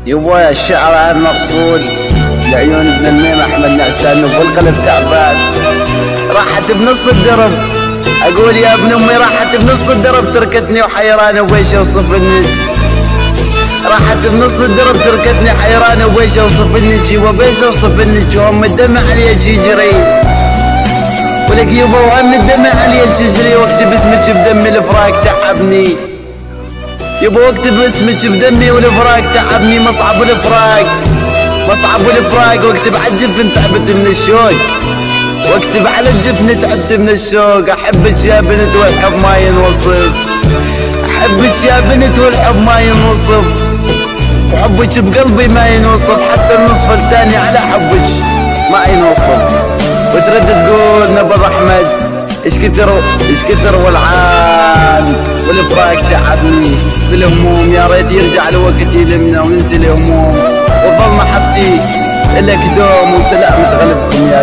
يبويا الشعر المقصود لعيون ابن الميم احمد نعسان والقلب تعبان. راحت بنص الدرب اقول يا ابن امي، راحت بنص الدرب تركتني وحيرانه وبيش اوصف النج. راحت بنص الدرب تركتني حيرانه وبيش اوصف النج، وبيش اوصف النج وهم الدمع علي يجري. ولك يبا وهم الدمع علي يجري، واكتب اسمك بدمي الفراق تعبني. يبا واكتب اسمك بدمي والفراق تعبني. مصعب الفراق مصعب الفراق، واكتب على الجفن تعبت من الشوق، واكتب على الجفن تعبت من الشوق. احبك يا بنت والحب ما ينوصف، احبك يا بنت والحب ما ينوصف، وحبك بقلبي ما ينوصف، حتى النصف الثاني على حبك ما ينوصف. وترد تقول نبض احمد ايش كثر والعان والفراق تعبني بالهموم. يا ريت يرجع الوقت يلمنا وننسي الهموم، وتظل محبتي لك دوم وسلامة غلبكم يا